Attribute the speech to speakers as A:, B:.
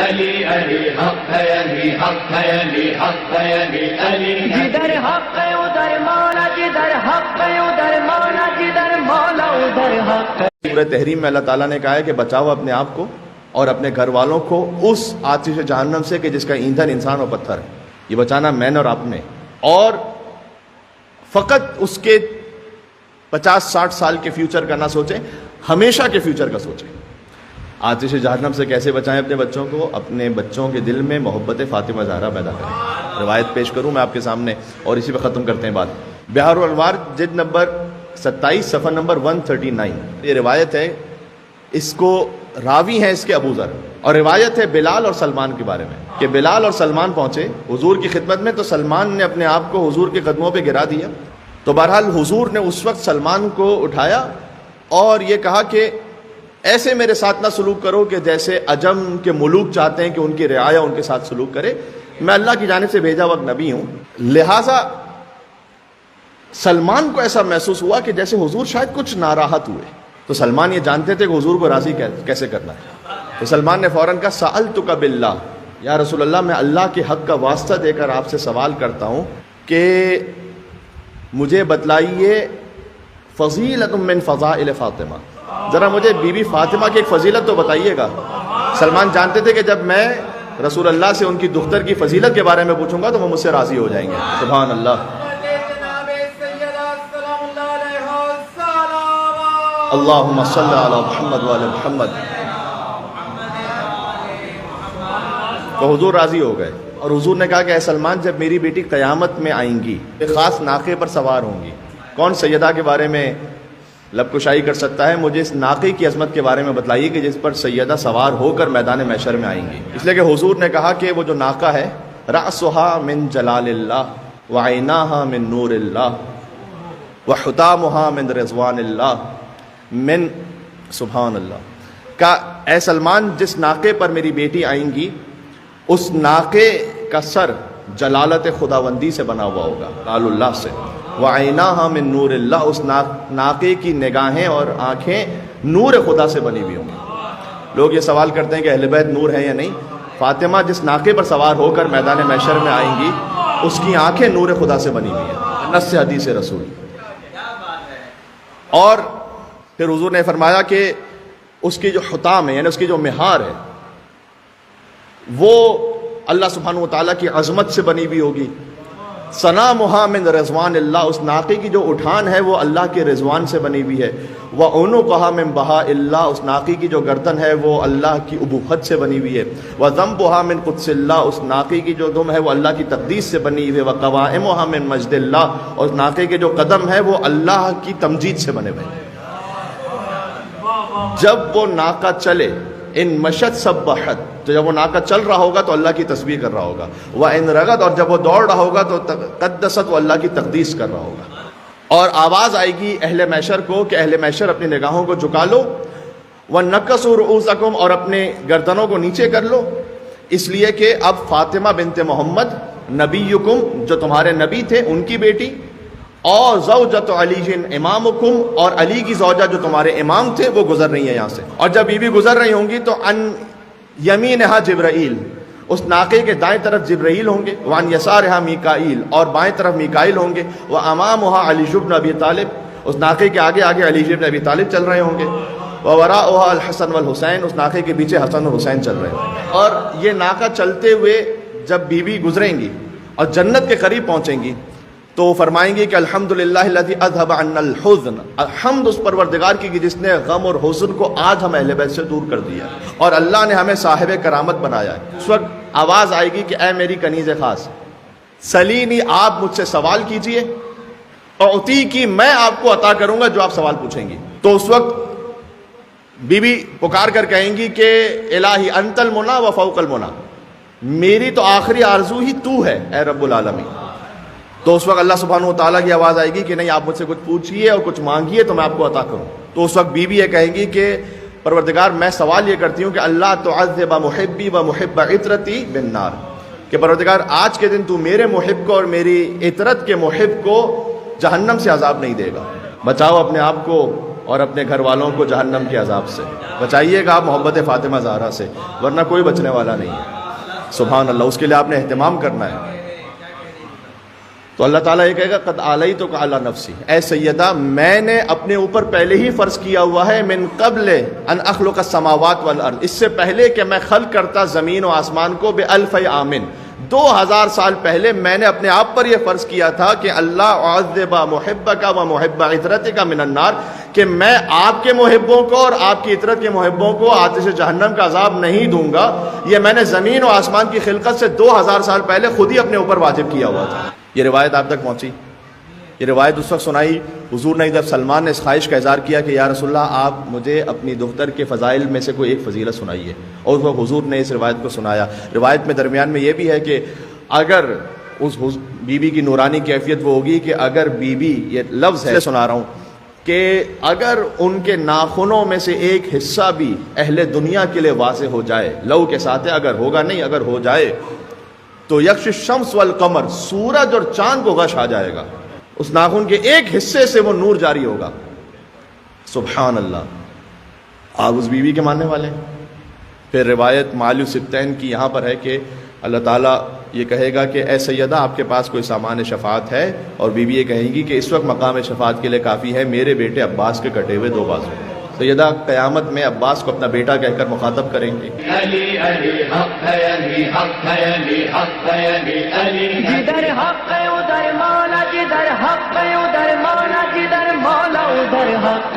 A: علی علی حق ہے، علی حق ہے، علی حق ہے، علی علی
B: جدھر حق ہے ادھر مولا، جدھر حق ہے ادھر مولا، جدھر مولا ادھر حق ہے۔
C: سورہ تحریم میں اللہ تعالیٰ نے کہا ہے کہ بچاؤ اپنے آپ کو اور اپنے گھر والوں کو اس آتش جہنم سے کہ جس کا ایندھن انسان اور پتھر ہے۔ یہ بچانا میں نے اور آپ نے، اور فقط اس کے 50-60 سال کے فیوچر کا نہ سوچیں، ہمیشہ کے فیوچر کا سوچیں۔ آتش جہنم سے کیسے بچائیں اپنے بچوں کو؟ اپنے بچوں کے دل میں محبت فاطمہ زہرا پیدا کریں۔ روایت پیش کروں میں آپ کے سامنے اور اسی پہ ختم کرتے ہیں بات۔ بہار الانوار جلد نمبر 27 صفحہ نمبر 139، یہ روایت ہے، اس کو راوی ہیں اس کے ابو ذر، اور روایت ہے بلال اور سلمان کے بارے میں کہ بلال اور سلمان پہنچے حضور کی خدمت میں، تو سلمان نے اپنے آپ کو حضور کے قدموں پہ گرا دیا، تو بہرحال حضور نے اس وقت سلمان کو اٹھایا اور یہ کہا کہ ایسے میرے ساتھ نہ سلوک کرو کہ جیسے عجم کے ملوک چاہتے ہیں کہ ان کی رعایا ان کے ساتھ سلوک کرے، میں اللہ کی جانب سے بھیجا وقت نبی ہوں۔ لہٰذا سلمان کو ایسا محسوس ہوا کہ جیسے حضور شاید کچھ ناراحت ہوئے، تو سلمان یہ جانتے تھے کہ حضور کو راضی کیسے کرنا ہے، تو سلمان نے فوراً کہا سألتک باللہ، یا رسول اللہ میں اللہ کے حق کا واسطہ دے کر آپ سے سوال کرتا ہوں کہ مجھے بتلائیے فضیلت من فضائل فاطمہ، ذرا مجھے بی بی فاطمہ کی ایک فضیلت تو بتائیے گا۔ سلمان جانتے تھے کہ جب میں رسول اللہ سے ان کی دختر کی فضیلت کے بارے میں پوچھوں گا تو وہ مجھ سے راضی ہو جائیں گے۔ سبحان اللہ، اللہم صلی علی محمد وعلی محمد۔ تو حضور راضی ہو گئے، اور حضور نے کہا کہ اے سلمان جب میری بیٹی قیامت میں آئیں گی ایک خاص ناقے پر سوار ہوں گی، کون سیدہ کے بارے میں لب کشائی کر سکتا ہے؟ مجھے اس ناقے کی عظمت کے بارے میں بتلائیے کہ جس پر سیدہ سوار ہو کر میدان محشر میں آئیں گی، اس لیے کہ حضور نے کہا کہ وہ جو ناقہ ہے رأسها من جلال اللہ وعیناها من نور اللہ وحتامها من رضوان اللہ من سبحان اللہ، کا اے سلمان جس ناقے پر میری بیٹی آئیں گی اس ناقے کا سر جلالت خداوندی سے بنا ہوا ہوگا، لال اللہ سے، وعیناها من نور اللہ، اس ناقے کی نگاہیں اور آنکھیں نور خدا سے بنی ہوئی ہوں گی۔ لوگ یہ سوال کرتے ہیں کہ اہل بیت نور ہیں یا نہیں؟ فاطمہ جس ناقے پر سوار ہو کر میدان محشر میں آئیں گی اس کی آنکھیں نور خدا سے بنی ہوئی ہیں، نص حدیث رسول۔ اور پھر حضور نے فرمایا کہ اس کی جو حتام ہے یعنی اس کی جو مہار ہے وہ اللہ سبحانہ و تعالیٰ کی عظمت سے بنی ہوئی ہوگی، صنامها من رضوان اللہ، اس ناقے کی جو اٹھان ہے وہ اللہ کے رضوان سے بنی ہوئی ہے، وعنقها من بہاء اللہ، اس ناقے کی جو گردن ہے وہ اللہ کی ابوت سے بنی ہوئی ہے، وذنبها من قدس اللہ، اس ناقے کی جو دم ہے وہ اللہ کی تقدیس سے بنی ہوئی ہے، وقوائمها من مجد اللہ، اور اس ناقے کے جو قدم ہے وہ اللہ کی تمجید سے بنے ہوئے ہیں۔ جب وہ ناقہ چلے ان مشت سبحت، تو جب وہ ناقہ چل رہا ہوگا تو اللہ کی تسبیح کر رہا ہوگا، وَإِن رَغَد، اور جب وہ دوڑ رہا ہوگا تو قدست، وہ اللہ کی تقدیس کر رہا ہوگا۔ اور آواز آئے گی اہل محشر کو کہ اہل محشر اپنی نگاہوں کو جھکا لو، وَنَكَّسُوا رُؤُوسَكُمْ، اور اپنے گردنوں کو نیچے کر لو، اس لیے کہ اب فاطمہ بنت محمد نبیکم، جو تمہارے نبی تھے ان کی بیٹی، اور زوجۃ علی امامکم، اور علی کی زوجہ جو تمہارے امام تھے وہ گزر رہی ہیں یہاں سے، اور جب بیوی گزر رہی ہوں گی تو ان یمینہا جبرائیل، اس ناقے کے دائیں طرف جبرائیل ہوں گے، وان یسارہا میکائیل، اور بائیں طرف میکائیل ہوں گے، وامامہا علی بن ابی طالب، اس ناقے کے آگے آگے علی بن ابی طالب چل رہے ہوں گے، ووراءہا الحسن والحسین، اس ناقے کے پیچھے حسن اور حسین چل رہے ہوں گے۔ اور یہ ناقہ چلتے ہوئے جب بیوی گزریں گی اور جنت کے قریب پہنچیں گی تو وہ فرمائیں گے کہ الحمدللہ الذی اذھب عنا الحزن، الحمد اس پروردگار کی کہ جس نے غم اور حزن کو آج ہم اہل بیت سے دور کر دیا اور اللہ نے ہمیں صاحب کرامت بنایا ہے۔ اس وقت آواز آئے گی کہ اے میری کنیز خاص، سلینی، آپ مجھ سے سوال کیجئے، اعطی کی، میں آپ کو عطا کروں گا جو آپ سوال پوچھیں گی۔ تو اس وقت بی بی پکار کر کہیں گی کہ الہی انت المنی و فوق المنی، میری تو آخری آرزو ہی تو ہے اے رب العالمین۔ تو اس وقت اللہ سبحانہ و تعالیٰ کی آواز آئے گی کہ نہیں، آپ مجھ سے کچھ پوچھئے اور کچھ مانگیے تو میں آپ کو عطا کروں۔ تو اس وقت بیوی یہ کہیں گی کہ پروردگار میں سوال یہ کرتی ہوں کہ اللہ تعذب محبی و محب عطرتی بالنار، کہ پروردگار آج کے دن تو میرے محب کو اور میری عطرت کے محب کو جہنم سے عذاب نہیں دے گا۔ بچاؤ اپنے آپ کو اور اپنے گھر والوں کو جہنم کے عذاب سے بچائیے گا آپ محبت فاطمہ زہرا سے، ورنہ کوئی بچنے والا نہیں ہے۔ سبحان اللہ، اس کے لیے آپ نے اہتمام کرنا ہے۔ تو اللہ تعالیٰ یہ کہے گا قد آلیتک علی نفسی، اے سیدہ میں نے اپنے اوپر پہلے ہی فرض کیا ہوا ہے، من قبل ان اخلق السماوات والارض، اس سے پہلے کہ میں خلق کرتا زمین و آسمان کو، بألف عام، 2000 سال پہلے میں نے اپنے آپ پر یہ فرض کیا تھا کہ اللہ اعذب محبک و محب عطرتک من النار، کہ میں آپ کے محبوں کو اور آپ کی عطرت کے محبوں کو آتش جہنم کا عذاب نہیں دوں گا۔ یہ میں نے زمین و آسمان کی خلقت سے 2000 سال پہلے خود ہی اپنے اوپر واجب کیا ہوا تھا۔ یہ روایت آپ تک پہنچی، یہ روایت اس وقت سنائی حضور نے جب سلمان نے اس خواہش کا اظہار کیا کہ یا رسول اللہ آپ مجھے اپنی دختر کے فضائل میں سے کوئی ایک فضیلت سنائیے، اور اس وقت حضور نے اس روایت کو سنایا۔ روایت میں درمیان میں یہ بھی ہے کہ اگر اس بی بی کی نورانی کیفیت وہ ہوگی کہ اگر بی بی، یہ لفظ ہے سنا رہا ہوں، کہ اگر ان کے ناخنوں میں سے ایک حصہ بھی اہل دنیا کے لیے واضح ہو جائے، لو کے ساتھ ہے، اگر ہوگا نہیں، اگر ہو جائے تو یکش الشمس والقمر، سورج اور چاند کو غش آ جائے گا، اس ناخن کے ایک حصے سے وہ نور جاری ہوگا۔ سبحان اللہ، آپ اس بیوی کے ماننے والے ہیں۔ پھر روایت معالی السبتین کی یہاں پر ہے کہ اللہ تعالیٰ یہ کہے گا کہ اے سیدہ آپ کے پاس کوئی سامان شفاعت ہے، اور بیوی یہ کہیں گی کہ اس وقت مقام شفاعت کے لیے کافی ہے میرے بیٹے عباس کے کٹے ہوئے 2 بازو۔ سیدہ قیامت میں عباس کو اپنا بیٹا کہہ کر مخاطب کریں گے۔
A: علی علی حق ہے، علی حق ہے، علی حق ہے، علی علی
B: جدھر حق ہے ادھر مولا، جدھر حق ہے ادھر مولا، جدھر مولا ادھر حق ہے۔